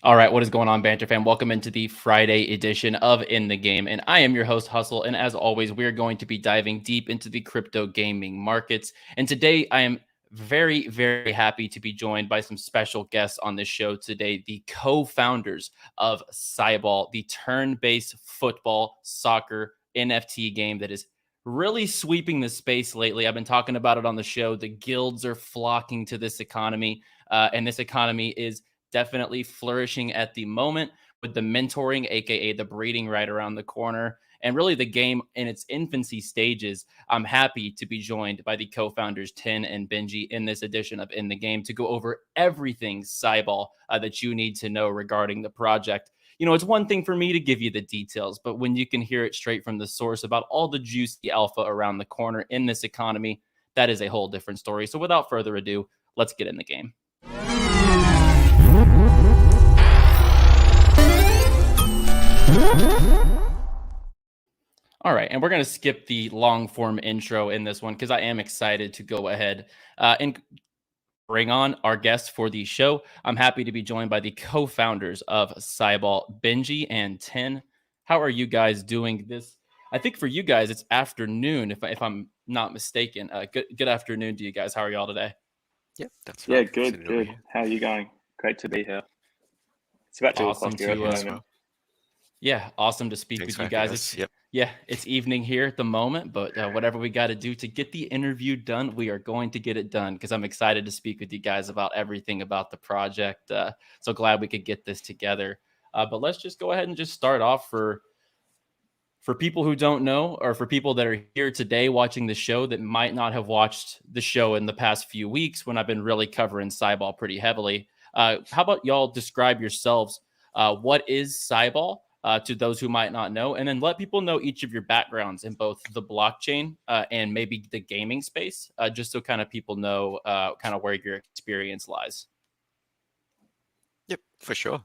All right, what is going on, Banter fam? Welcome into the Friday edition of In the Game, and I am your host, Hustle. And as always, we are going to be diving deep into the crypto gaming markets. And today, I am very, very happy to be joined by some special guests on this show today, the co-founders of CyBall, the turn-based football soccer NFT game that is really sweeping the space lately. I've been talking about it on the show. The guilds are flocking to this economy, and this economy is definitely flourishing at the moment with the mentoring, aka the breeding, right around the corner. And really, the game in its infancy stages. I'm happy to be joined by the co-founders Tin and Benji in this edition of In the Game to go over everything CyBall that you need to know regarding the project. You know, it's one thing for me to give you the details, but when you can hear it straight from the source about all the juicy alpha around the corner in this economy, that is a whole different story. So without further ado, let's get in the game. All right, and we're going to skip the long form intro in this one because I am excited to go ahead and bring on our guests for the show. I'm happy to be joined by the co-founders of CyBall, Benji and Tin. How are you guys doing this? I think for you guys, it's afternoon, if I'm not mistaken. Good afternoon to you guys. How are y'all today? Yep, that's Yeah, right. good, good. How are you going? Great to be here. It's about 2 Awesome o'clock here at the moment. well. Yeah, awesome to speak Thanks with for you having guys. us. Yep. Yeah, it's evening here at the moment, but whatever we got to do to get the interview done, we are going to get it done because I'm excited to speak with you guys about everything about the project. So glad we could get this together. But let's just go ahead and just start off for people who don't know, or for people that are here today watching the show that might not have watched the show in the past few weeks when I've been really covering CyBall pretty heavily. How about y'all describe yourselves? What is CyBall to those who might not know? And then let people know each of your backgrounds in both the blockchain and maybe the gaming space, just so kind of people know kind of where your experience lies. Yep, for sure.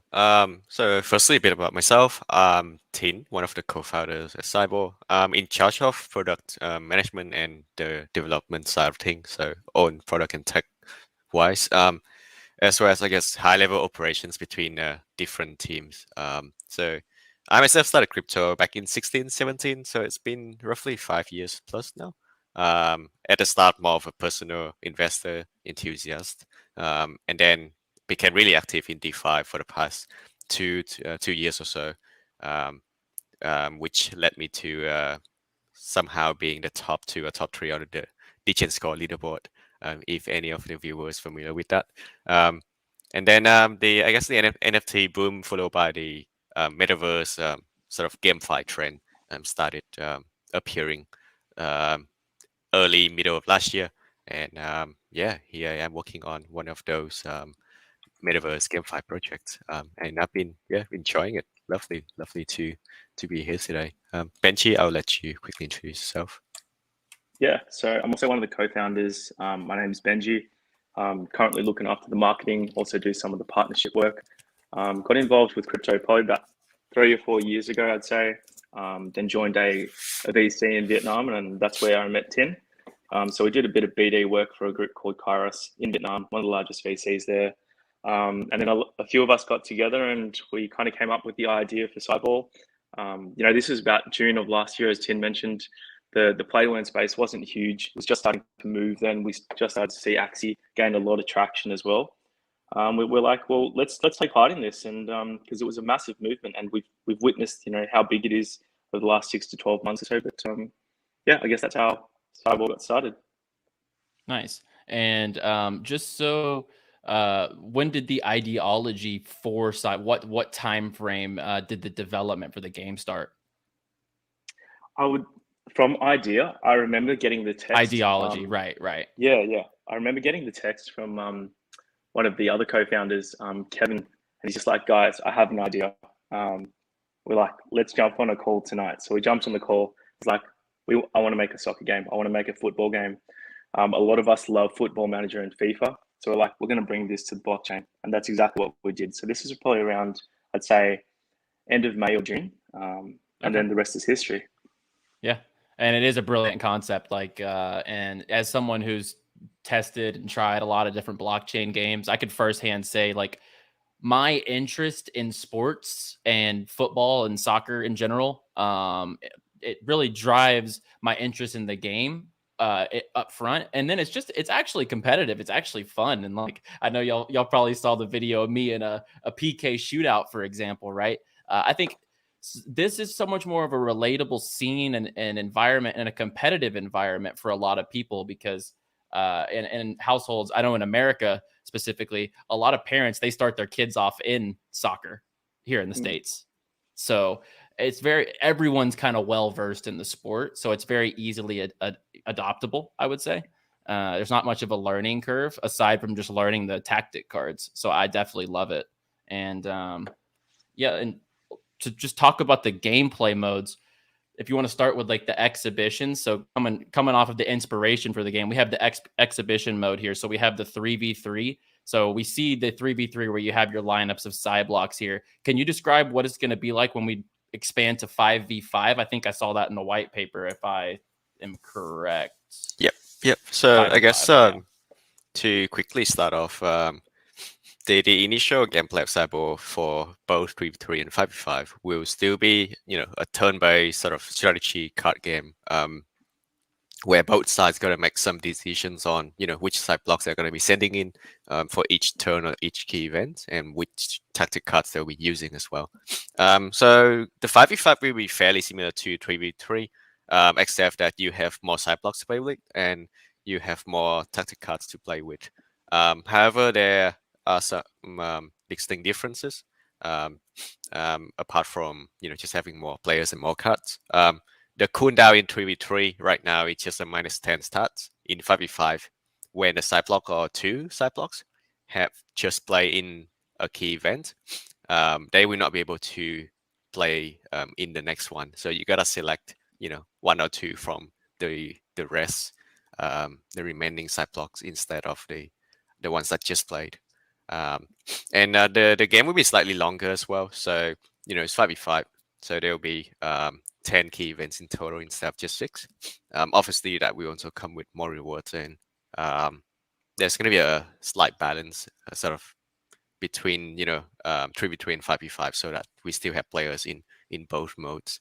So firstly, a bit about myself. I'm Tin, one of the co-founders at CyBall. I'm in charge of product management and the development side of things, so own product and tech wise, as well as I guess high-level operations between different teams. So I myself started crypto back in 16, 17, so it's been roughly 5 years plus now. At the start, more of a personal investor enthusiast, and then became really active in DeFi for the past 2 years or so, which led me to somehow being the top 2 or top 3 on the Degen Score leaderboard, if any of the viewers familiar with that. And then I guess the NFT boom followed by the metaverse sort of GameFi trend started appearing early middle of last year, and yeah, here I am working on one of those metaverse GameFi projects, and I've been enjoying it. Lovely to be here today. Benji, I'll let you quickly introduce yourself. Yeah, so I'm also one of the co-founders. My name is Benji. Currently looking after the marketing, also do some of the partnership work. Got involved with crypto probably about 3 or 4 years ago, I'd say. Then joined a VC in Vietnam, and that's where I met Tin. So we did a bit of BD work for a group called Kairos in Vietnam, one of the largest VCs there. And then a few of us got together and we kind of came up with the idea for CyBall. This was about June of last year, as Tin mentioned. The play-to-earn space wasn't huge. It was just starting to move then. We just started to see Axie gain a lot of traction as well. We're like, well, let's take part in this, and because it was a massive movement, and we've witnessed, how big it is over the last 6 to 12 months or so. But yeah, I guess that's how CyBall got started. Nice. And just so, when did the ideology for what time frame did the development for the game start? From idea, I remember getting the text. Ideology, right. Yeah. I remember getting the text from one of the other co-founders, Kevin, and he's just like, guys, I have an idea. We're like, let's jump on a call tonight. So we jumped on the call. It's like, I want to make a soccer game. I want to make a football game. A lot of us love Football Manager and FIFA. So we're like, we're going to bring this to the blockchain. And that's exactly what we did. So this is probably around, I'd say, end of May or June. And then the rest is history. Yeah. And it is a brilliant concept. And as someone who's tested and tried a lot of different blockchain games, I could firsthand say, my interest in sports and football and soccer in general, it really drives my interest in the game up front. And then it's actually competitive. It's actually fun. And like, I know y'all probably saw the video of me in a PK shootout, for example, right? I think this is so much more of a relatable scene and environment and a competitive environment for a lot of people because in households, I know in America specifically, a lot of parents, they start their kids off in soccer here in the States. So it's everyone's kind of well versed in the sport. So it's very easily adoptable, I would say. There's not much of a learning curve aside from just learning the tactic cards. So I definitely love it. And yeah, and to just talk about the gameplay modes, if you want to start with like the exhibition, so coming off of the inspiration for the game, we have the exhibition mode here. So we have the 3v3. So we see the 3v3 where you have your lineups of side blocks here. Can you describe what it's going to be like when we expand to 5v5? I think I saw that in the white paper, if I am correct. Yep. So I guess yeah. to quickly start off, the initial gameplay of CyBall for both 3v3 and 5v5 will still be, a turn-based sort of strategy card game, where both sides got to make some decisions on, which side blocks they're going to be sending in for each turn or each key event, and which tactic cards they'll be using as well. So the 5v5 will be fairly similar to 3v3, except that you have more side blocks to play with, and you have more tactic cards to play with. However, there are some distinct differences, apart from just having more players and more cards. The cooldown in 3v3 right now is just a -10 stats. In 5v5, when the side block or two side blocks have just play in a key event, they will not be able to play in the next one. So you gotta select, one or two from the rest, the remaining side blocks instead of the ones that just played. And the game will be slightly longer as well. So it's 5v5, so there will be 10 key events in total instead of just 6. Obviously, that will also come with more rewards, and there's going to be a slight balance sort of between 3v3 and 5v5, so that we still have players in both modes.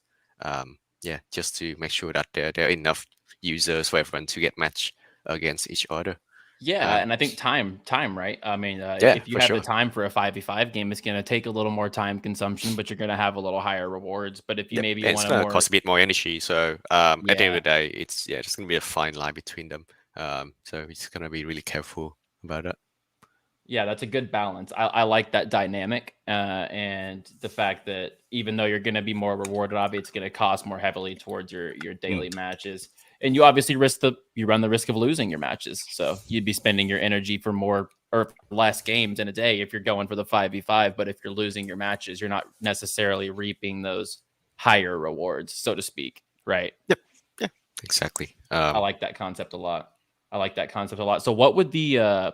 Just to make sure that there are enough users for everyone to get matched against each other. Yeah, and I think time, right? I mean, Yeah, if you for have sure. the time for a 5v5 game, it's going to take a little more time consumption, but you're going to have a little higher rewards. But if you maybe it's want going to to cost a bit more energy. So at the end Yeah. of the day, it's just going to be a fine line between them. So it's going to be really careful about it. Yeah, that's a good balance. I like that dynamic, and the fact that even though you're going to be more rewarded, obviously it's going to cost more heavily towards your daily matches, and you obviously run the risk of losing your matches. So you'd be spending your energy for more or less games in a day if you're going for the 5v5. But if you're losing your matches, you're not necessarily reaping those higher rewards, so to speak. Right? Yep. Yeah. Exactly. I like that concept a lot. So what would the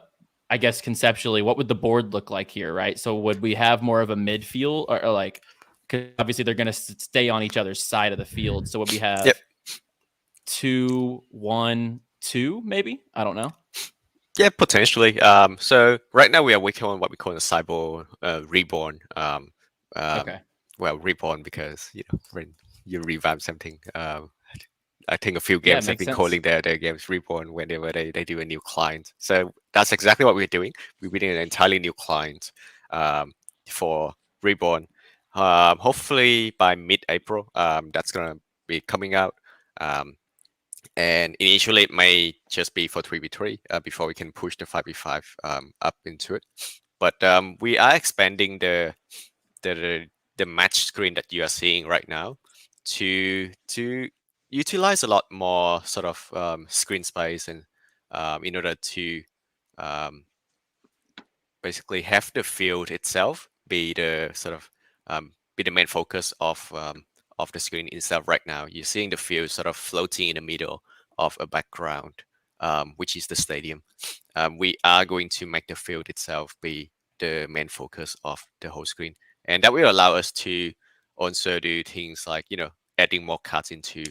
I guess conceptually, what would the board look like here, right? So would we have more of a midfield or like, cause obviously they're going to stay on each other's side of the field. So would we have 2, 1, 2, maybe? I don't know. Yeah, potentially. So right now we are working on what we call the CyBall Reborn. Okay. Well, Reborn because when you revamp something, I think a few games have been calling their games Reborn whenever they do a new client. So that's exactly what we're doing. We're building an entirely new client for Reborn. Hopefully by mid-April, that's gonna be coming out. And initially it may just be for 3v3 before we can push the 5v5 up into it. But we are expanding the match screen that you are seeing right now to utilize a lot more sort of screen space, and in order to basically have the field itself be the sort of be the main focus of the screen itself. Right now you're seeing the field sort of floating in the middle of a background, which is the stadium. We are going to make the field itself be the main focus of the whole screen, and that will allow us to also do things like adding more cards into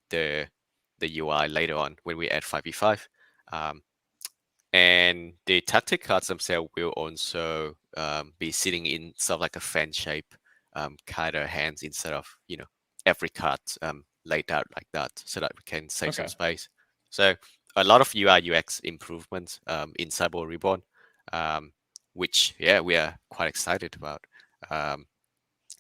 the UI later on when we add 5v5. And the tactic cards themselves will also be sitting in sort of like a fan shape kind of hands instead of, every card laid out like that, so that we can save some space. So a lot of UI UX improvements in CyBall Reborn, which we are quite excited about. And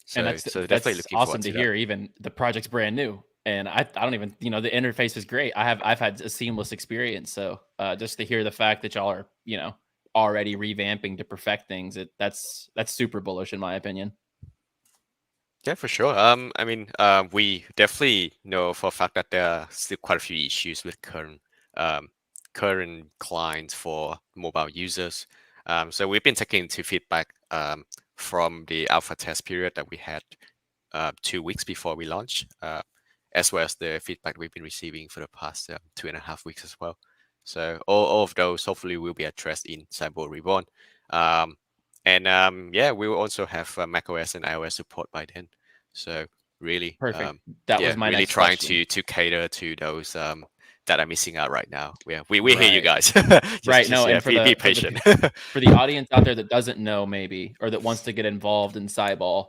So definitely that's looking awesome forward to to hear. that. Even the project's brand new, and I don't even, the interface is great. I've had a seamless experience. So just to hear the fact that y'all are already revamping to perfect things, that's super bullish in my opinion. Yeah, for sure. I mean, we definitely know for a fact that there are still quite a few issues with current clients for mobile users. So we've been taking into feedback from the alpha test period that we had 2 weeks before we launch, as well as the feedback we've been receiving for the past 2.5 weeks as well. So all of those hopefully will be addressed in CyBall Reborn. We will also have macOS and iOS support by then. So really, Perfect. That was my really next trying question. to cater to those that are missing out right now. We hear you Right. guys. Right. No, and be patient. for the audience out there that doesn't know, maybe, or that wants to get involved in CyBall,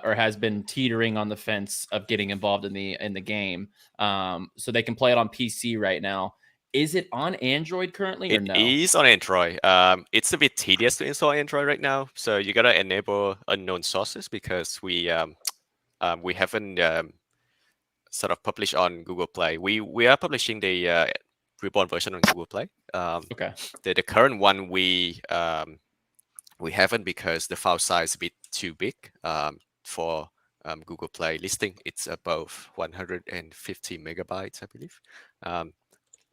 or has been teetering on the fence of getting involved in the game, so they can play it on PC right now. Is it on Android currently or It no? is on Android. It's a bit tedious to install Android right now, so you gotta enable unknown sources because we haven't sort of published on Google Play. We are publishing the reborn version on Google Play. Okay. The current one we haven't because the file size is a bit too big for Google Play listing. It's above 150 megabytes, I believe.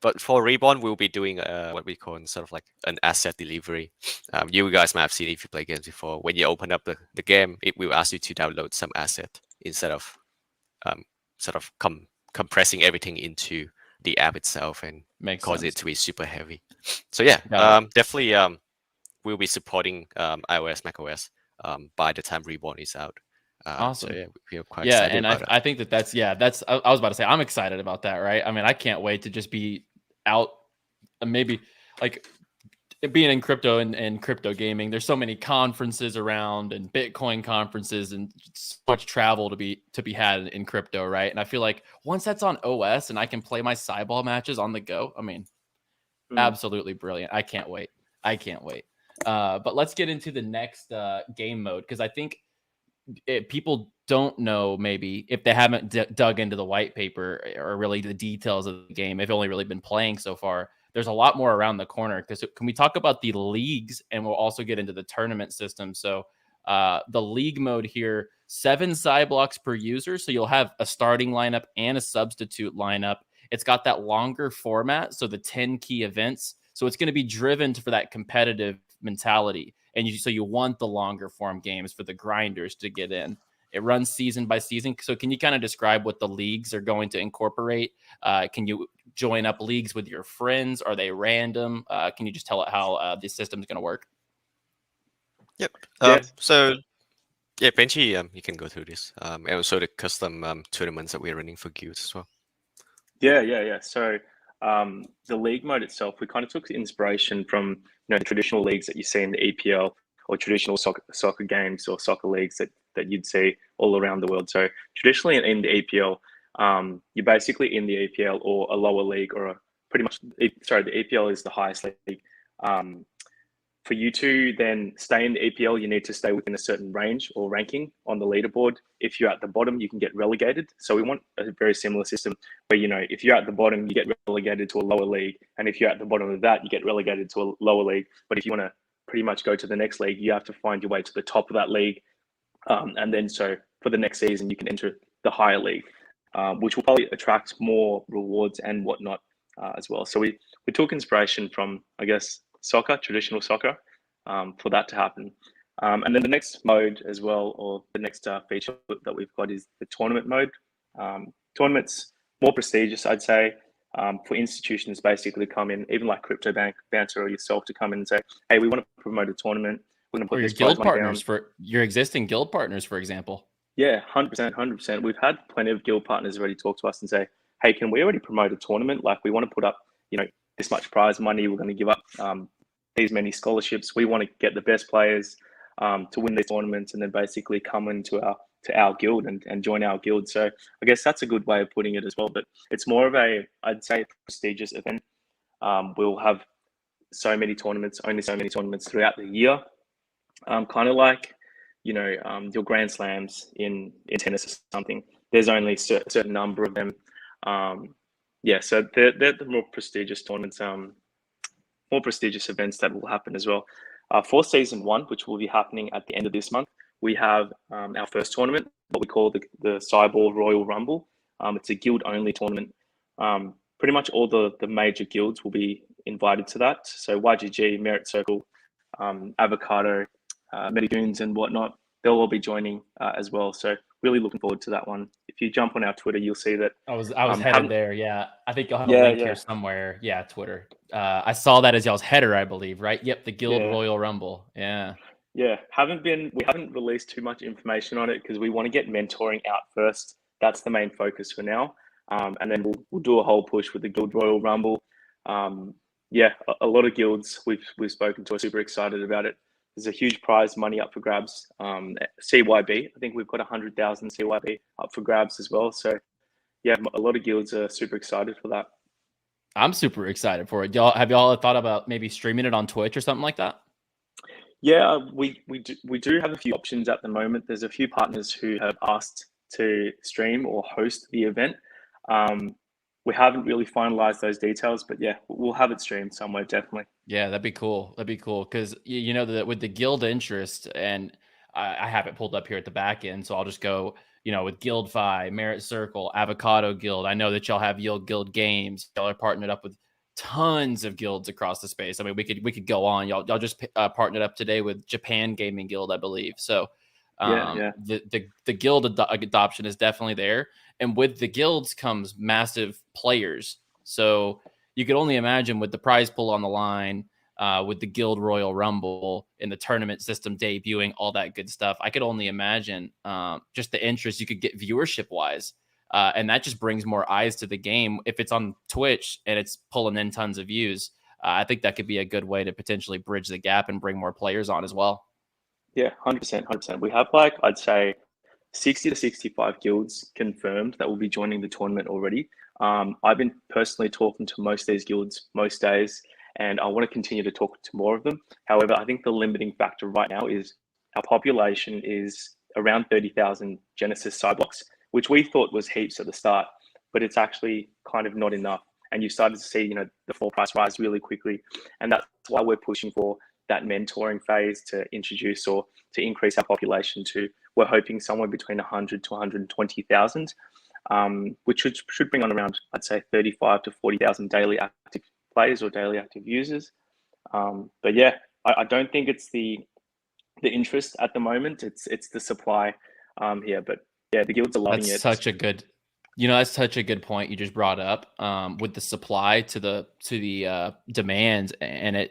But for Reborn, we'll be doing what we call sort of like an asset delivery. You guys might have seen it if you play games before. When you open up the game, it will ask you to download some asset instead of sort of compressing everything into the app itself and cause it to be super heavy. So yeah, definitely we'll be supporting iOS, macOS by the time Reborn is out. Awesome. So yeah, we are quite excited about it. I think that's I was about to say I'm excited about that, right? I mean, I can't wait to just be out, maybe like being in crypto and crypto gaming. There's so many conferences around and Bitcoin conferences and so much travel to be had in crypto, right? And I feel like once that's on OS and I can play my CyBall matches on the go, I mean, absolutely brilliant. I can't wait. But let's get into the next game mode, because I think people don't know, maybe if they haven't dug into the white paper or really the details of the game, they've only really been playing so far. There's a lot more around the corner. Because can we talk about the leagues, and we'll also get into the tournament system. So the league mode here, 7 CyBlocks per user, so you'll have a starting lineup and a substitute lineup. It's got that longer format, so the 10 key events, so it's going to be driven for that competitive mentality. And so you want the longer form games for the grinders to get in. It runs season by season. So can you kind of describe what the leagues are going to incorporate? Can you join up leagues with your friends? Are they random? Can you just tell it how this system is going to work? Yep. So yeah, Benji, you can go through this. And also the custom tournaments that we're running for guilds as well. Yeah. So the league mode itself, we kind of took inspiration from the traditional leagues that you see in the EPL or traditional soccer games or soccer leagues that you'd see all around the world. So traditionally in the EPL, you're basically in the EPL or a lower league, or the EPL is the highest league. For you to then stay in the EPL, you need to stay within a certain range or ranking on the leaderboard. If you're at the bottom, you can get relegated. So we want a very similar system where, if you're at the bottom, you get relegated to a lower league. And if you're at the bottom of that, you get relegated to a lower league. But if you want to pretty much go to the next league, you have to find your way to the top of that league. And then so for the next season, you can enter the higher league, which will probably attract more rewards and whatnot as well. So we took inspiration from, I guess, traditional soccer, for that to happen. And then the next mode as well, or the next feature that we've got, is the tournament mode. Tournaments more prestigious, I'd say, for institutions basically come in, even like Crypto Bank, Banter, or yourself, to come in and say, hey, we want to promote a tournament. We're going to put your guild partners, for your existing guild partners, for example. Yeah, 100%. We've had plenty of guild partners already talk to us and say, hey, can we already promote a tournament? Like, we want to put up, this much prize money. We're going to give up these many scholarships. We want to get the best players to win these tournaments, and then basically come into our guild and join our guild. So I guess that's a good way of putting it as well. But it's more of I'd say, prestigious event. We'll have so many tournaments, only so many tournaments throughout the year. Kind of like, your Grand Slams in tennis or something. There's only a certain number of them. So they're the more prestigious tournaments, more prestigious events that will happen as well. For season 1, which will be happening at the end of this month, we have our first tournament, what we call the CyBall Royal Rumble. It's a guild-only tournament. Pretty much all the major guilds will be invited to that. So YGG, Merit Circle, Avocado, Medigoons and whatnot, they'll all be joining as well. So really looking forward to that one. If you jump on our Twitter, you'll see that. I was headed there. Yeah, I think you'll have a link here somewhere. Yeah, Twitter. I saw that as y'all's header, I believe, right? Yep, the Guild Royal Rumble. Yeah. Yeah, we haven't released too much information on it because we want to get mentoring out first. That's the main focus for now. And then we'll do a whole push with the Guild Royal Rumble. A lot of guilds we've spoken to are super excited about it. There's a huge prize money up for grabs. CYB, I think we've got 100,000 CYB up for grabs as well. So yeah, a lot of guilds are super excited for that. I'm super excited for it. Have y'all thought about maybe streaming it on Twitch or something like that? Yeah, we do have a few options at the moment. There's a few partners who have asked to stream or host the event. We haven't really finalized those details, but yeah, we'll have it streamed somewhere, definitely. Yeah, that'd be cool. That'd be cool because you know that with the guild interest, and I have it pulled up here at the back end, so I'll just go, with Guildfi, Merit Circle, Avocado Guild. I know that y'all have Yield Guild Games. Y'all are partnered up with tons of guilds across the space. I mean, we could go on. Y'all just partnered up today with Japan Gaming Guild, I believe. So the guild adoption is definitely there. And with the guilds comes massive players. So you could only imagine with the prize pool on the line, with the Guild Royal Rumble and the tournament system debuting, all that good stuff. I could only imagine just the interest you could get viewership wise. And that just brings more eyes to the game. If it's on Twitch and it's pulling in tons of views, I think that could be a good way to potentially bridge the gap and bring more players on as well. Yeah, 100%. We have I'd say 60 to 65 guilds confirmed that will be joining the tournament already. I've been personally talking to most of these guilds most days, and I want to continue to talk to more of them. However, I think the limiting factor right now is our population is around 30,000 Genesis Cyblocks, which we thought was heaps at the start, but it's actually kind of not enough. And you started to see, the floor price rise really quickly. And that's why we're pushing for that mentoring phase to introduce or to increase our population to, we're hoping somewhere between 100 to 120,000, which should bring on around, I'd say, 35 to 40,000 daily active players or daily active users. But yeah, I don't think it's the interest at the moment. It's the supply here. But yeah, the guilds are loving it. That's such a good point you just brought up with the supply to the demand, and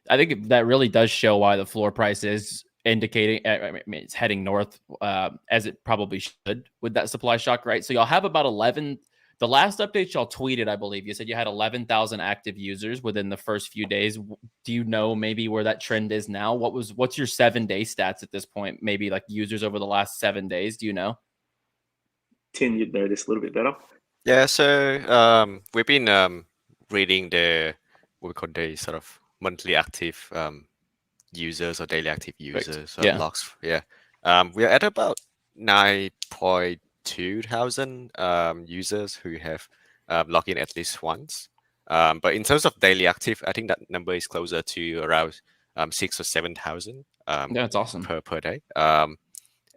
I think that really does show why the floor price is indicating, I mean, it's heading north as it probably should with that supply shock, right? So y'all have about 11. The last update y'all tweeted, I believe you said you had 11,000 active users within the first few days. Do you know maybe where that trend is now? What's your 7-day stats at this point? Maybe like users over the last 7 days. Do you know? Tim, you'd know this a little bit better. Yeah, so we've been reading what we call the sort of monthly active users or daily active users logs. Yeah, we're at about 9.2 thousand users who have logged in at least once. But in terms of daily active, I think that number is closer to around 6,000 or 7,000. That's awesome per day. And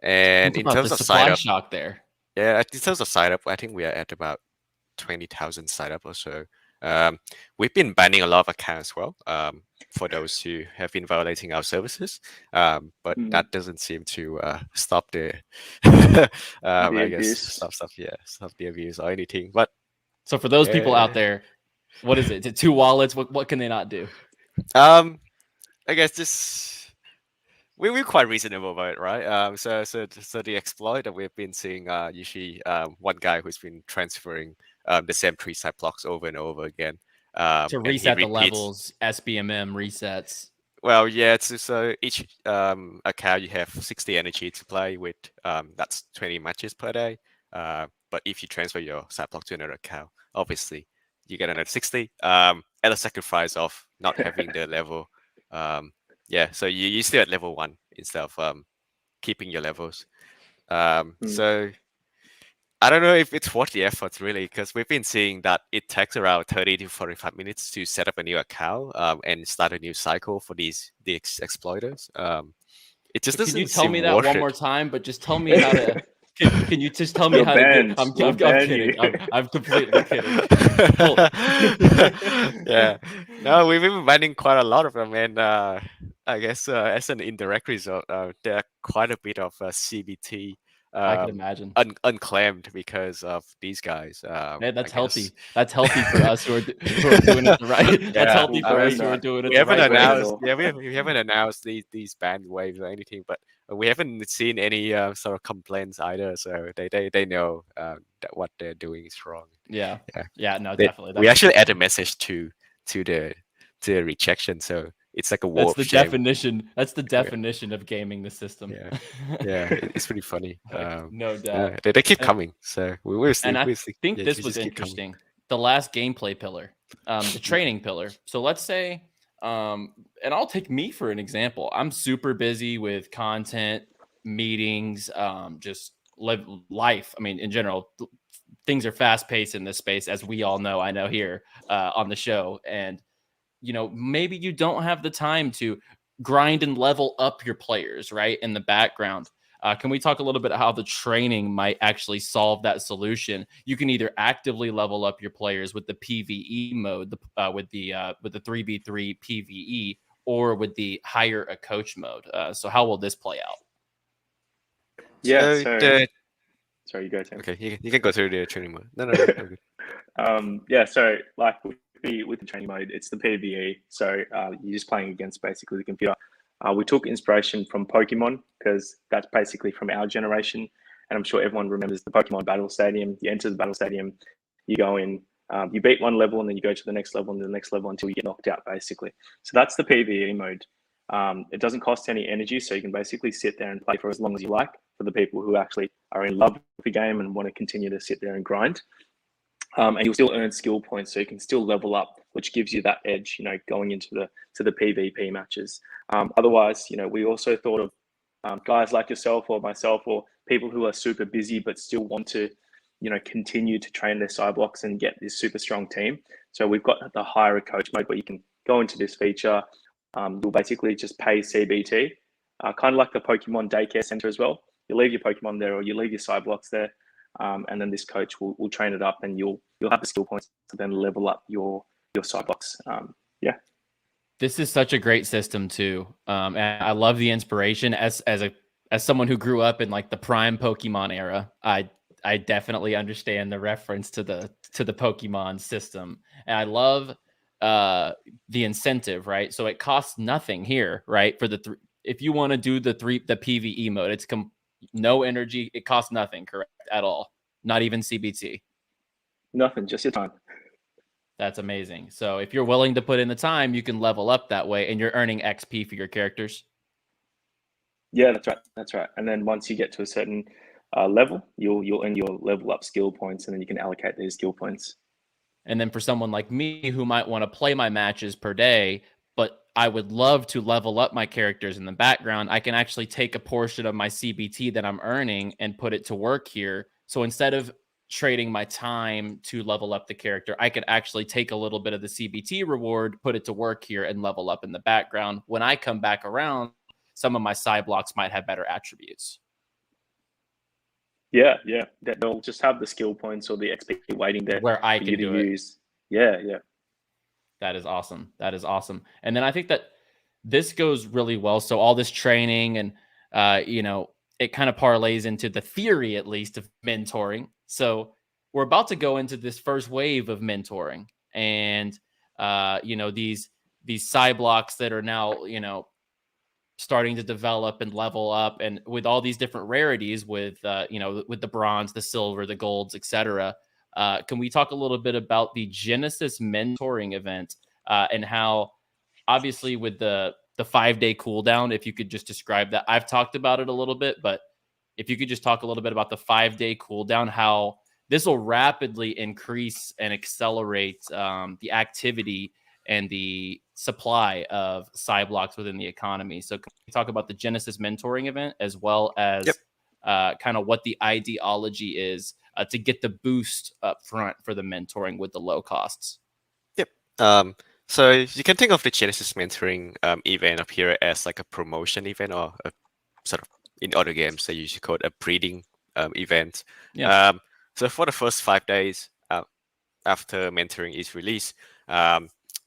in terms of supply shock there. Yeah, in terms of sign up, I think we are at about 20,000 sign up or so. We've been banning a lot of accounts as well for those who have been violating our services, but that doesn't seem to stop the stop the abuse or anything. But so for those people out there, what is it? Is it 2 wallets? What can they not do? I guess just we're quite reasonable about it, right? So the exploit that we've been seeing usually one guy who's been transferring the same 3 side blocks over and over again. To and he reset the repeats. levels, SBMM resets. Well, yeah, so each account you have 60 energy to play with. That's 20 matches per day. But if you transfer your side block to another account, obviously you get another 60. At a sacrifice of not having the level. Yeah, so you still at level 1 instead of keeping your levels. So I don't know if it's worth the effort really, because we've been seeing that it takes around 30 to 45 minutes to set up a new account and start a new cycle for the exploiters. It just Can you doesn't tell me seem that worth one it. more time? But just tell me how to. Can you just tell me You're how to get? banned. I'm We'll ban kidding. you. I'm completely kidding. Yeah, no, we've been banning quite a lot of them, and I guess as an indirect result, there are quite a bit of CBT I can imagine. unclaimed because of these guys. Man, that's I healthy. guess. That's healthy for us who are doing it the right. That's Yeah, healthy for We'll us ban who are that. doing it we the haven't right way. announced. all. Yeah, we haven't announced these ban waves or anything, but we haven't seen any sort of complaints either. So they know that what they're doing is wrong. Yeah. Yeah. Yeah. No, They- definitely. we actually add a message to the rejection, so it's like a wall That's of the shame. definition. That's the definition of gaming the system. Yeah. Yeah, it's pretty funny. No Yeah, doubt. they keep And- coming, so we'll see. And I We'll see. think Yeah, this we was just keep coming. interesting. The last gameplay pillar, the training pillar. So let's say, and I'll take me for an example. I'm super busy with content, meetings, just live life. I mean, in general, things are fast paced in this space, as we all know. I know here on the show, and maybe you don't have the time to grind and level up your players, right, in the background. Can we talk a little bit how the training might actually solve that solution? You can either actively level up your players with the PVE mode, with the 3v3 PVE, or with the hire a coach mode. So how will this play out? Yeah. So So sorry, you go, Tim. okay, you can go through the training mode. No, I'm good. Yeah, so like with the training mode, it's the PvE. So you're just playing against basically the computer. We took inspiration from Pokemon because that's basically from our generation, and I'm sure everyone remembers the Pokemon Battle Stadium. You enter the Battle Stadium, you go in, you beat one level, and then you go to the next level and the next level until you get knocked out, basically. So that's the PvE mode. It doesn't cost any energy, so you can basically sit there and play for as long as you like. For the people who actually are in love with the game and want to continue to sit there and grind. And you'll still earn skill points, so you can still level up, which gives you that edge, going into the PvP matches. Otherwise, we also thought of guys like yourself or myself or people who are super busy but still want to, continue to train their side blocks and get this super strong team. So we've got the hire a coach mode where you can go into this feature. You'll basically just pay CBT, kind of like the Pokemon Daycare Center as well. You leave your Pokemon there or you leave your side blocks there. And then this coach will train it up, and you'll have the skill points to then level up your side blocks. Yeah. This is such a great system too, and I love the inspiration. As someone who grew up in like the prime Pokemon era, I definitely understand the reference to the Pokemon system, and I love the incentive, right? So it costs nothing here, right? For if you want to do the PVE mode, it's no energy. It costs nothing, correct, at all. Not even CBT. Nothing, just your time. That's amazing. So if you're willing to put in the time, you can level up that way, and you're earning XP for your characters. Yeah, that's right. And then once you get to a certain level, you'll earn your level up skill points, and then you can allocate these skill points. And then for someone like me who might want to play my matches per day, but I would love to level up my characters in the background, I can actually take a portion of my CBT that I'm earning and put it to work here. So instead of trading my time to level up the character, I could actually take a little bit of the CBT reward, put it to work here, and level up in the background. When I come back around, some of my side blocks might have better attributes. Yeah. They'll just have the skill points or the XP waiting there where I can do use. Yeah. That is awesome. And then I think that this goes really well. So all this training and, it kind of parlays into the theory, at least, of mentoring. So we're about to go into this first wave of mentoring, and, these side blocks that are now, starting to develop and level up, and with all these different rarities with, with the bronze, the silver, the golds, etc. Can we talk a little bit about the Genesis mentoring event and how, obviously, with the 5-day cooldown, if you could just describe that? I've talked about it a little bit, but if you could just talk a little bit about the 5-day cooldown, how this will rapidly increase and accelerate the activity and the supply of blocks within the economy. So can we talk about the Genesis mentoring event as well as kind of what the ideology is to get the boost up front for the mentoring with the low costs? Yep. So you can think of the Genesis mentoring event up here as like a promotion event, or a sort of, in other games they usually call it a breeding event. Yeah. So for the first 5 days after mentoring is released,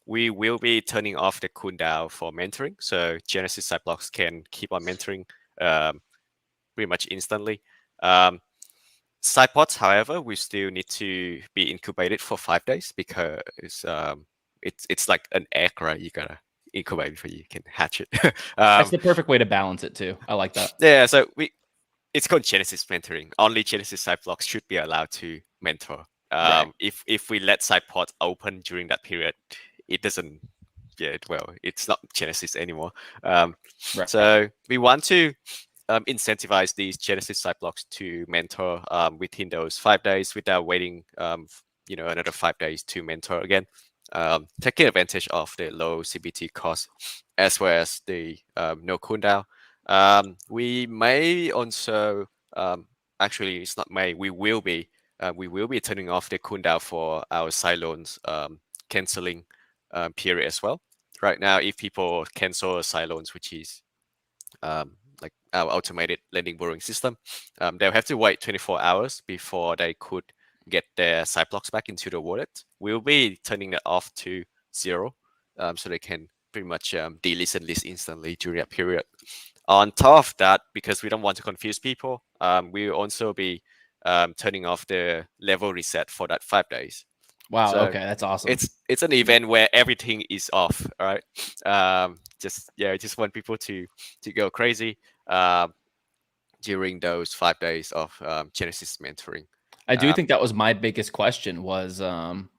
we will be turning off the cooldown for mentoring. So Genesis blocks can keep on mentoring pretty much instantly. Pods, however, we still need to be incubated for 5 days because it's like an egg, right? You gotta incubate before you can hatch it. That's the perfect way to balance it too. I like that. Yeah, so it's called Genesis mentoring. Only Genesis blocks should be allowed to mentor. Right. If we let pods open during that period, it doesn't. Yeah, well, it's not Genesis anymore. Right. So we want to incentivize these Genesis blocks to mentor within those 5 days without waiting, another 5 days to mentor again. Taking advantage of the low CBT cost as well as the no cooldown. We may also, actually, it's not may. We will be turning off the cooldown for our CyLoans canceling period as well. Right now, if people cancel CyLoans, which is like our automated lending borrowing system, they'll have to wait 24 hours before they could get their blocks back into the wallet. We'll be turning that off to 0, so they can pretty much delist and list instantly during that period. On top of that, because we don't want to confuse people, we'll also be turning off the level reset for that 5 days. Wow. So okay, that's awesome. It's an event where everything is off. All right. Just want people to go crazy during those 5 days of Genesis mentoring. I do think that was my biggest question was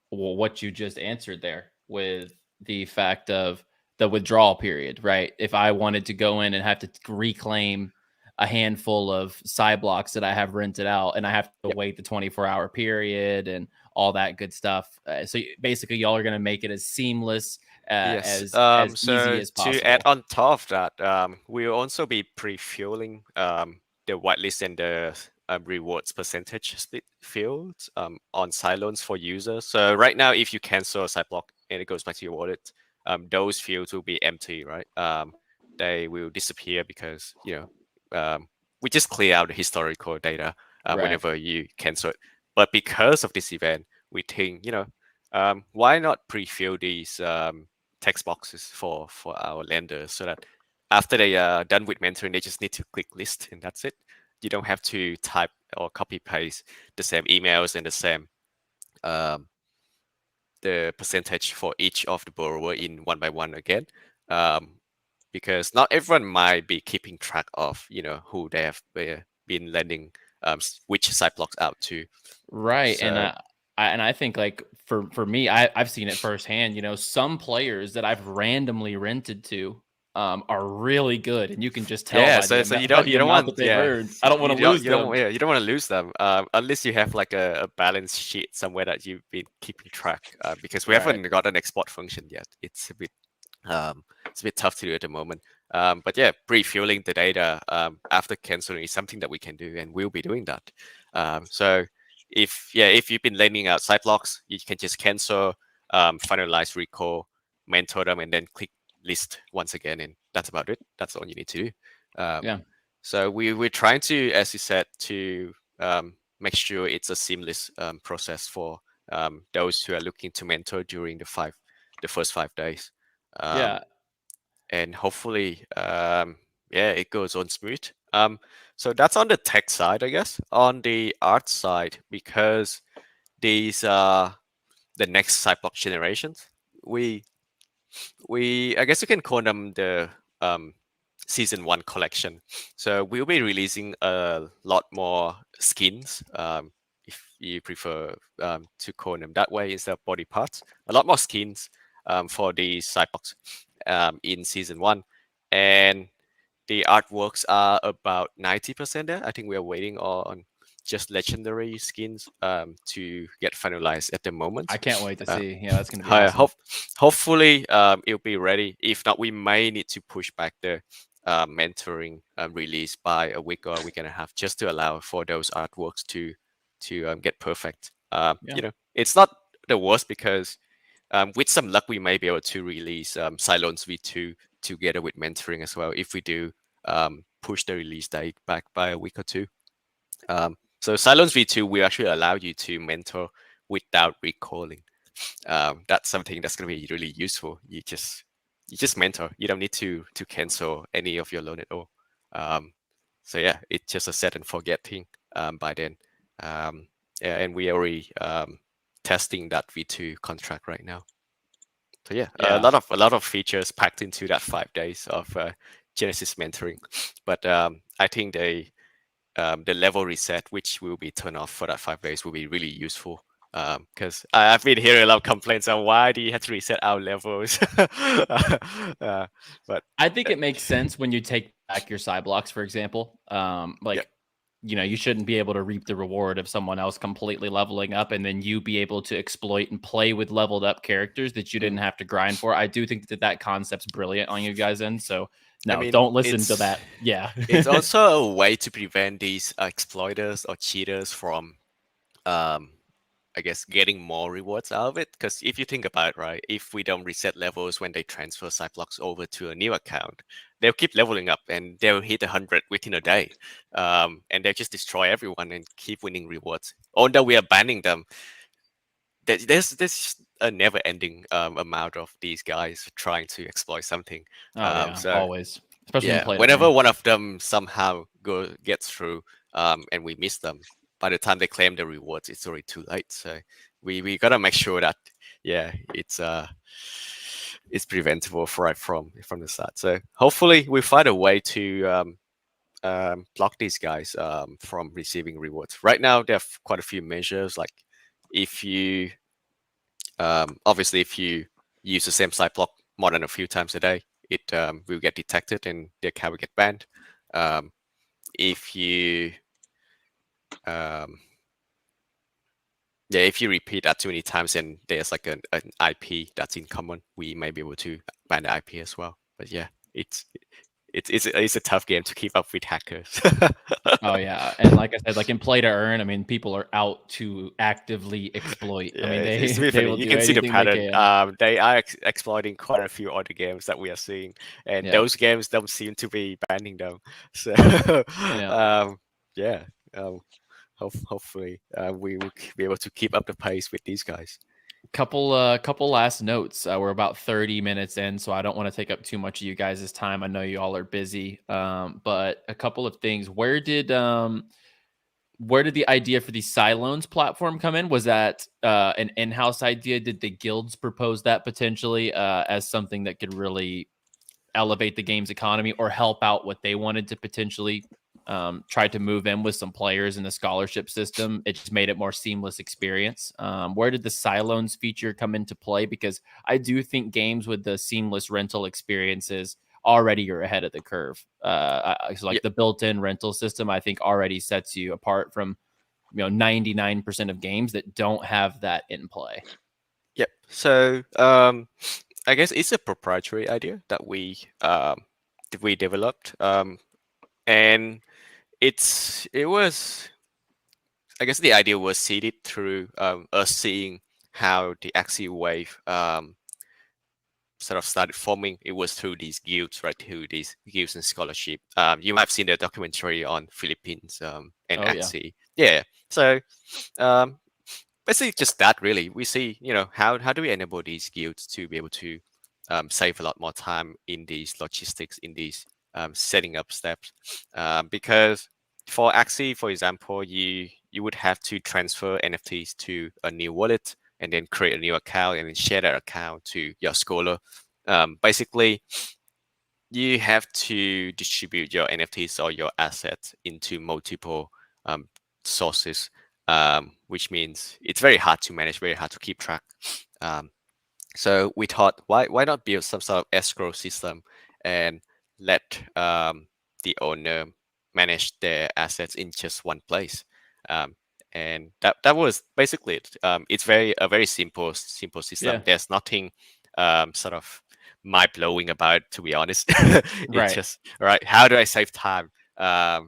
what you just answered there with the fact of the withdrawal period, right? If I wanted to go in and have to reclaim a handful of blocks that I have rented out and I have to wait the 24-hour period and all that good stuff. So basically y'all are going to make it as seamless as easy as possible. To add on top of that, we'll also be pre-fueling the whitelist and the rewards percentage split fields on CyLoans for users. So right now, if you cancel a block and it goes back to your wallet, those fields will be empty, right? They will disappear because we just clear out the historical data whenever you cancel it. But because of this event, we think why not pre-fill these text boxes for our lenders so that after they are done with mentoring, they just need to click list and that's it. You don't have to type or copy paste the same emails and the same the percentage for each of the borrower in one by one again, because not everyone might be keeping track of who they have been lending which blocks out to. Right. So, and I think like for me, I've seen it firsthand. Some players that I've randomly rented to are really good, and you can just tell. Yeah, by so the you don't want that they've earned. I don't want to lose them. You don't want to lose them unless you have like a balance sheet somewhere that you've been keeping track. Because we haven't got an export function yet. It's a bit tough to do at the moment. But yeah, pre-fueling the data after canceling is something that we can do, and we'll be doing that. So if you've been lending out blocks, you can just cancel, finalize recall, mentor them, and then click list once again, and that's about it. That's all you need to do. So we're trying to, as you said, to make sure it's a seamless process for those who are looking to mentor during the first 5 days. And hopefully, it goes on smooth. So that's on the tech side, I guess. On the art side, because these are the next CyBlock generations, I guess you can call them the season 1 collection. So we'll be releasing a lot more skins if you prefer to call them that way instead of body parts. A lot more skins for the sidebox in season 1, and the artworks are about 90% there. I think we are waiting on just legendary skins to get finalized at the moment. I can't wait to see. Yeah, that's gonna be awesome. Hopefully it'll be ready. If not, we may need to push back the mentoring release by a week or a week and a half, just to allow for those artworks to get perfect. It's not the worst, because with some luck we may be able to release CyLoans V2 together with mentoring as well, if we do push the release date back by a week or two. So CyLoans V2 will actually allow you to mentor without recalling. That's something that's going to be really useful. You just mentor. You don't need to cancel any of your loan at all. So yeah, it's just a set and forget thing by then. And we are already testing that V2 contract right now. So yeah, a lot of features packed into that 5 days of Genesis mentoring. But I think the level reset, which will be turned off for that 5 days, will be really useful. Because I've been hearing a lot of complaints on why do you have to reset our levels. But I think it makes sense when you take back your side blocks, for example. You shouldn't be able to reap the reward of someone else completely leveling up and then you be able to exploit and play with leveled up characters that you didn't have to grind for. I do think that concept's brilliant on you guys' end. So no, don't listen to that. Yeah. It's also a way to prevent these exploiters or cheaters from I guess getting more rewards out of it. Because if you think about it, right, if we don't reset levels when they transfer side blocks over to a new account, they'll keep leveling up and they'll hit 100 within a day. And they'll just destroy everyone and keep winning rewards. Although we are banning them, there's a never-ending amount of these guys trying to exploit something. Always. Especially whenever one of them somehow gets through and we miss them, by the time they claim the rewards, it's already too late. So we gotta make sure that it's preventable right from the start. So hopefully we find a way to block these guys from receiving rewards. Right now there are quite a few measures, like if you obviously if you use the same side block more than a few times a day, it will get detected and the account will get banned. If you if you repeat that too many times and there's like an IP that's in common, we may be able to ban the IP as well. But yeah, it's a tough game to keep up with hackers. Oh yeah, and like I said, like in play to earn, I mean, people are out to actively exploit. Yeah, I mean, they will you can see the pattern. They are exploiting quite a few other games that we are seeing, and those games don't seem to be banning them. So hopefully we will be able to keep up the pace with these guys. Couple last notes. We're about 30 minutes in, so I don't want to take up too much of you guys' time. I know you all are busy, but a couple of things. Where did the idea for the CyLoans platform come in? Was that an in-house idea? Did the guilds propose that potentially as something that could really elevate the game's economy or help out what they wanted to potentially try to move in with some players in the scholarship system? It just made it more seamless experience. Where did the CyLoans feature come into play? Because I do think games with the seamless rental experiences already are ahead of the curve. The built-in rental system, I think, already sets you apart from 99% of games that don't have that in play. Yep. So I guess it's a proprietary idea that we developed, and it was, I guess the idea was seeded through us seeing how the Axie wave sort of started forming. It was through these guilds, right? Through these guilds and scholarship. You might have seen the documentary on Philippines and Axie. Yeah. So basically just that, really. We see, how do we enable these guilds to be able to save a lot more time in these logistics, in these setting up steps, because for Axie, for example, you would have to transfer NFTs to a new wallet and then create a new account and then share that account to your scholar. Basically, you have to distribute your NFTs or your assets into multiple sources which means it's very hard to manage, very hard to keep track. So we thought, why not build some sort of escrow system and let the owner manage their assets in just one place. And that was basically it. It's a very simple system. Yeah. There's nothing sort of mind blowing about it, to be honest. It's Right. just all right. How do I save time? I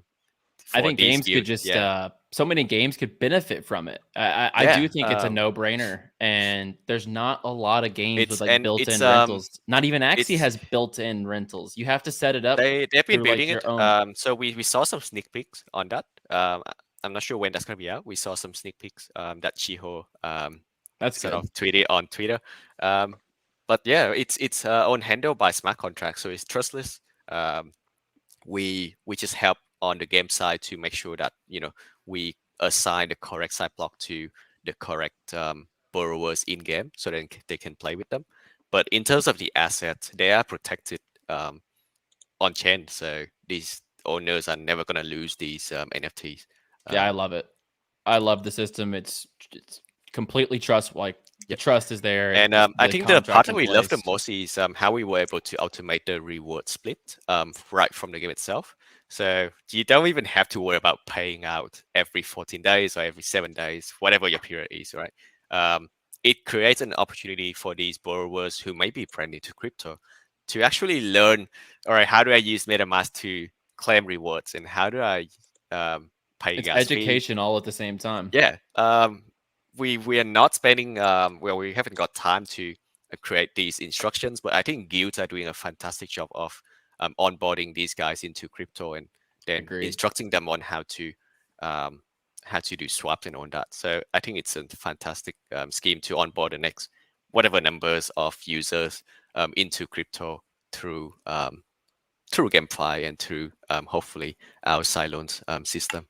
think these games could builds? just so many games could benefit from it. I do think it's a no-brainer, and there's not a lot of games with like built-in rentals. Not even Axie has built-in rentals. You have to set it up. They've been through, building like, it. your own. So we saw some sneak peeks on that. I'm not sure when that's gonna be out. We saw some sneak peeks that Chiho That's sort good. of tweeted on Twitter. But yeah, it's own handled by smart contracts, so it's trustless. We just help on the game side to make sure that we assign the correct side block to the correct borrowers in game, so then they can play with them. But in terms of the assets, they are protected on chain, so these owners are never gonna lose these NFTs. Yeah, I love it. I love the system. It's completely trust. Like the trust is there, and I think the part that we love the most is how we were able to automate the reward split right from the game itself. So you don't even have to worry about paying out every 14 days or every 7 days, whatever your period is, right? It creates an opportunity for these borrowers who may be brand new to crypto to actually learn, all right, how do I use MetaMask to claim rewards, and how do I pay it's gas education fee? all at the same time. Yeah. We are not spending well, we haven't got time to create these instructions, but I think guilds are doing a fantastic job of onboarding these guys into crypto and then instructing them on how to do swaps and all that. So I think it's a fantastic scheme to onboard the next whatever numbers of users into crypto through GameFi and through hopefully our CyLoans system.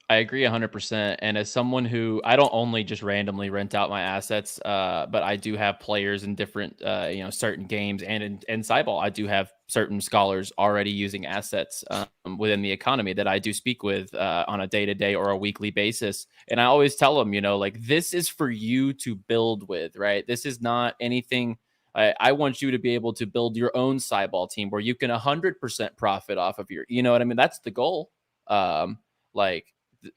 I agree 100%. And as someone who I don't only just randomly rent out my assets, but I do have players in different, certain games, and in CyBall, I do have certain scholars already using assets within the economy that I do speak with on a day-to-day or a weekly basis. And I always tell them, like, this is for you to build with, right? This is not anything. I want you to be able to build your own CyBall team where you can 100% profit off of your, you know what I mean? That's the goal.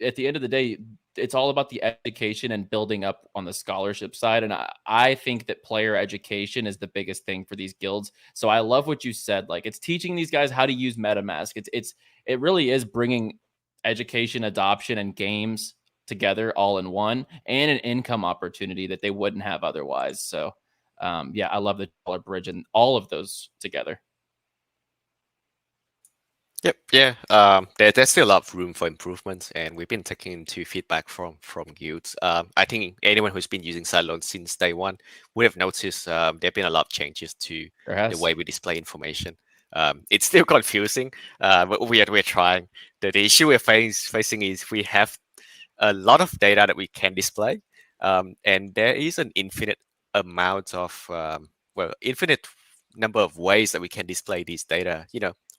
At the end of the day, it's all about the education and building up on the scholarship side. And I think that player education is the biggest thing for these guilds. So I love what you said. Like, it's teaching these guys how to use MetaMask. It really is bringing education, adoption, and games together all in one, and an income opportunity that they wouldn't have otherwise. So yeah, I love the dollar bridge and all of those together. Yep. Yeah. There's still a lot of room for improvements, and we've been taking into feedback from guilds. I think anyone who's been using CyLoans since day one would have noticed there've been a lot of changes to the way we display information. It's still confusing, but we're trying. The issue we're facing is we have a lot of data that we can display, and there is an infinite amount of infinite number of ways that we can display these data.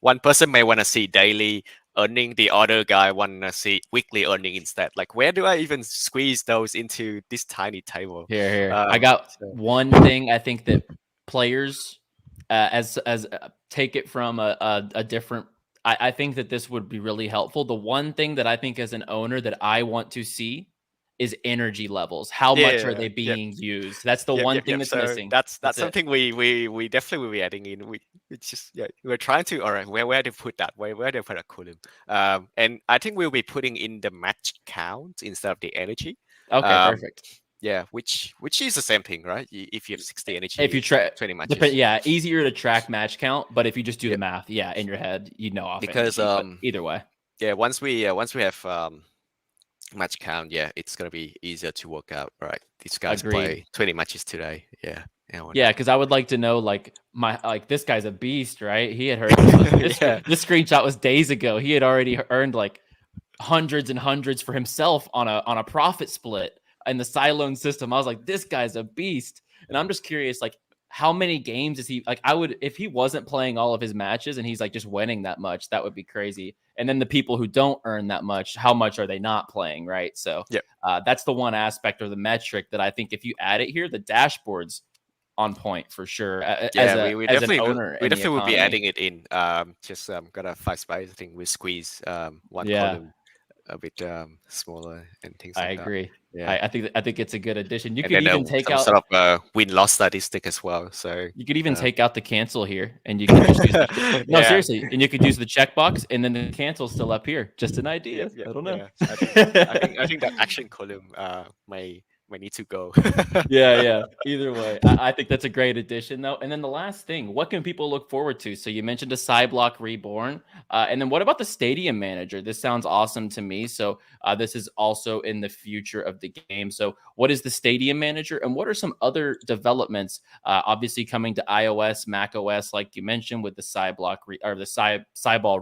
One person may want to see daily earning, the other guy want to see weekly earning instead. Like, where do I even squeeze those into this tiny table? Here. I got one thing. I think that players, take it from a different. I think that this would be really helpful. The one thing that I think as an owner that I want to see is energy levels. How much are they being used? That's the one thing that's missing. That's something we definitely will be adding in. It's just we're trying to, all right, where to put that? Where to put a cooling? And I think we'll be putting in the match count instead of the energy. Okay, perfect. Yeah, which is the same thing, right? If you have 60 energy, if you track 20 matches, easier to track match count. But if you just do the math, in your head, off because energy, either way, once we have match count, it's gonna be easier to work out. Right, these guys play 20 matches today. Because I would like to know, this guy's a beast, right? He had heard this screenshot was days ago. He had already earned like hundreds and hundreds for himself on a profit split in the CyLoan system. I was like, this guy's a beast, and I'm just curious, like, how many games is he like? I would, if he wasn't playing all of his matches and he's like just winning that much, that would be crazy. And then the people who don't earn that much, how much are they not playing, right? So that's the one aspect or the metric that I think if you add it here, the dashboard's on point for sure. We as an definitely owner, we in the definitely will be economy. adding it in. Just gotta find space. I think we squeeze one column a bit smaller and things like I that. agree. Yeah, I think it's a good addition. You and could then even take some out sort of win-loss statistic as well. So you could even take out the cancel here, and you could just use the no, Yeah. seriously, and you could use the checkbox, and then the cancel's still up here. Just an idea. I don't know. I think that action column may need to go. Yeah. Either way, I think that's a great addition, though. And then the last thing, what can people look forward to? So you mentioned a CyBall Reborn, and then what about the Stadium Manager? This sounds awesome to me. So this is also in the future of the game. So what is the Stadium Manager, and what are some other developments? Obviously coming to iOS, Mac OS, like you mentioned, with the CyBall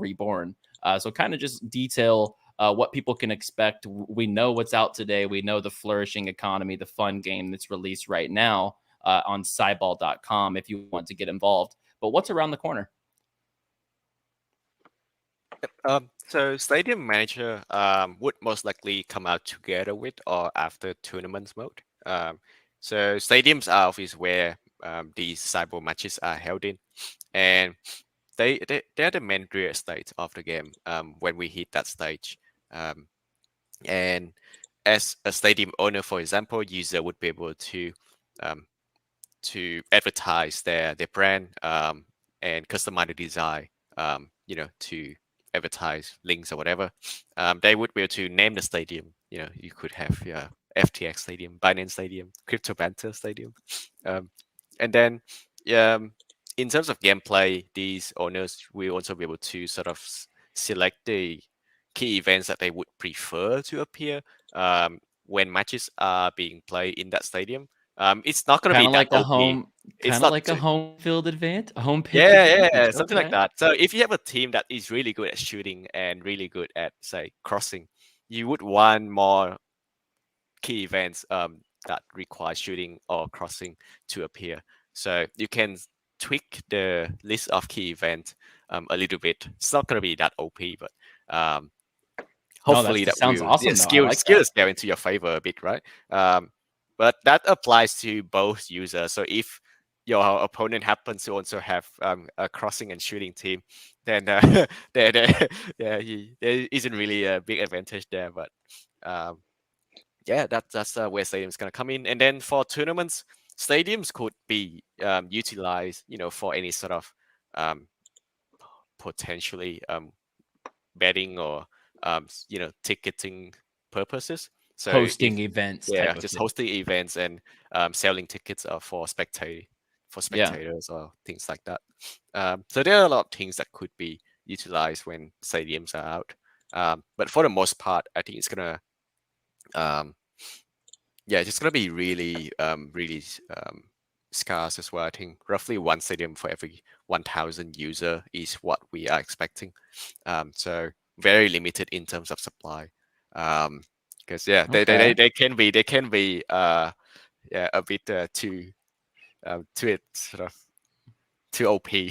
Reborn. So kind of just detail what people can expect. We know what's out today. We know the flourishing economy, the fun game that's released right now on CyBall.com if you want to get involved. But what's around the corner? So Stadium Manager would most likely come out together with or after tournaments mode. So stadiums are obviously where these CyBall matches are held in, and they're the main real estate of the game when we hit that stage. And as a stadium owner, for example, user would be able to advertise their brand and customize the design, to advertise links or whatever. They would be able to name the stadium. You could have FTX Stadium, Binance Stadium, Crypto Banter Stadium, and then in terms of gameplay, these owners will also be able to sort of select the key events that they would prefer to appear when matches are being played in that stadium. It's not going to be Kind of that like a OP. home, It's kind of not like a home field advantage, a home pitch yeah, advantage. something like Okay. that. So if you have a team that is really good at shooting and really good at, say, crossing, you would want more key events that require shooting or crossing to appear. So you can tweak the list of key events a little bit. It's not going to be that OP, but hopefully that that sounds will awesome, though. I skill like that. is go into your favor a bit, right? But that applies to both users. So if your opponent happens to also have a crossing and shooting team, then there isn't really a big advantage there. But that's where stadiums gonna come in. And then for tournaments, stadiums could be utilized, for any sort of potentially betting or ticketing purposes. So Hosting events, type of just thing. hosting events and selling tickets for spectators or things like that. So there are a lot of things that could be utilized when stadiums are out. But for the most part, I think it's gonna it's gonna be really scarce as well. I think roughly one stadium for every 1,000 user is what we are expecting. So very limited in terms of supply. Because they can be a bit too sort of too OP. I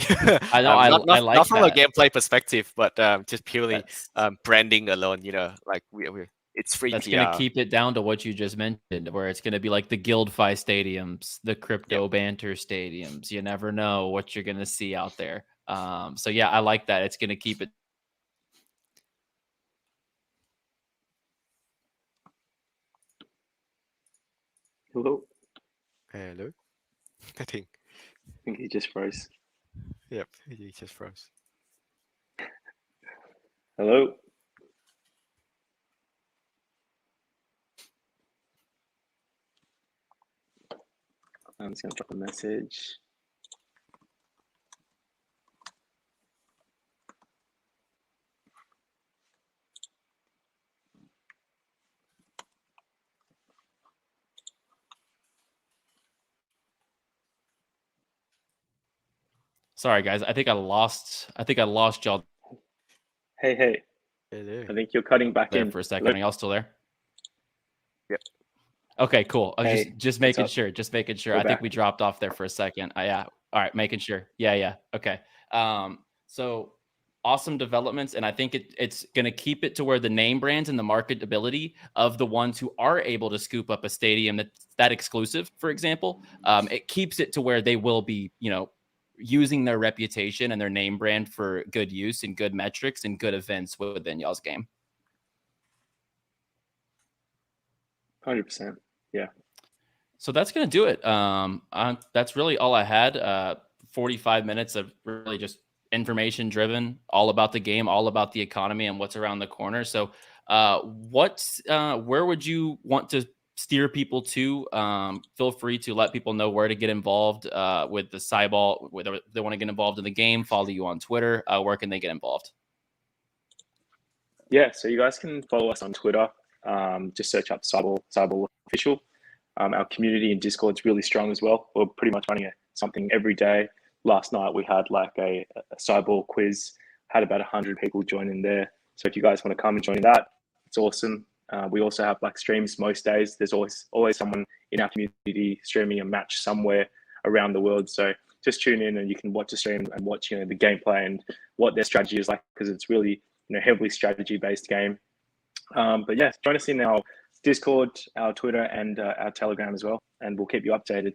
know. I like not from that. a gameplay perspective, but just purely branding alone. Like it's free That's PR. going to keep it down to what you just mentioned, where it's going to be like the GuildFi stadiums, the crypto banter stadiums. You never know what you're going to see out there. So yeah, I like that. It's going to keep it. Hello. Hello. I think he just froze. Yep, he just froze. Hello. I'm just going to drop a message. Sorry, guys. I think I lost y'all. Hey. Hello. I think you're cutting back there in for a second. Hello? Are y'all still there? Yep. Okay, cool. I was Hey, just what's making up? sure. Just making sure. We're I think back. we dropped off there for a second. Yeah. All right, making sure. Yeah. Okay. So awesome developments, and I think it's going to keep it to where the name brands and the marketability of the ones who are able to scoop up a stadium that's that exclusive, for example, it keeps it to where they will be, using their reputation and their name brand for good use and good metrics and good events within y'all's game. 100%. Yeah. So that's going to do it. That's really all I had. 45 minutes of really just information driven, all about the game, all about the economy and what's around the corner. So where would you want to steer people to? Feel free to let people know where to get involved with the CyBall, whether they want to get involved in the game, follow you on Twitter. Where can they get involved? Yeah, so you guys can follow us on Twitter. Just search up CyBall Official. Our community in Discord is really strong as well. We're pretty much running something every day. Last night we had like a CyBall quiz, had about 100 people join in there. So if you guys want to come and join that, it's awesome. We also have like streams most days. There's always someone in our community streaming a match somewhere around the world. So just tune in and you can watch the stream and watch the gameplay and what their strategy is like, because it's really heavily strategy based game. But yeah, join us in our Discord, our Twitter, and our Telegram as well, and we'll keep you updated.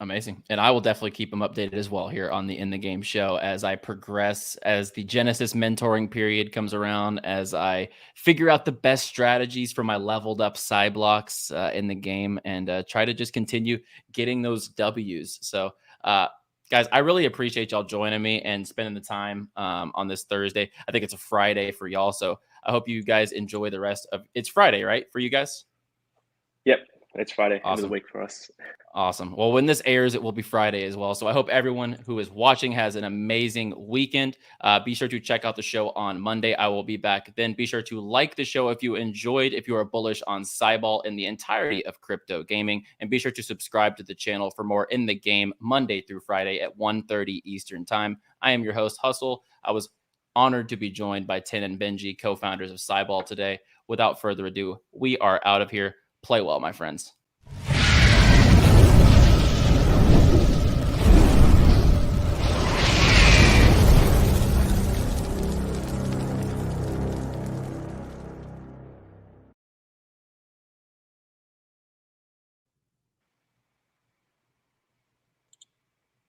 Amazing. And I will definitely keep them updated as well here on the In the Game show as I progress, as the Genesis mentoring period comes around, as I figure out the best strategies for my leveled up side blocks in the game, and try to just continue getting those W's. So, guys, I really appreciate y'all joining me and spending the time on this Thursday. I think it's a Friday for y'all. So I hope you guys enjoy the rest of it's Friday, right? For you guys? Yep. It's Friday, awesome. End of the week for us. Awesome. Well, when this airs, it will be Friday as well. So I hope everyone who is watching has an amazing weekend. Be sure to check out the show on Monday. I will be back then. Be sure to like the show if you enjoyed, if you are bullish on CyBall and the entirety of crypto gaming. And be sure to subscribe to the channel for more In the Game Monday through Friday at 1:30 Eastern Time. I am your host, Hustle. I was honored to be joined by Tin and Benji, co-founders of CyBall today. Without further ado, we are out of here. Play well, my friends.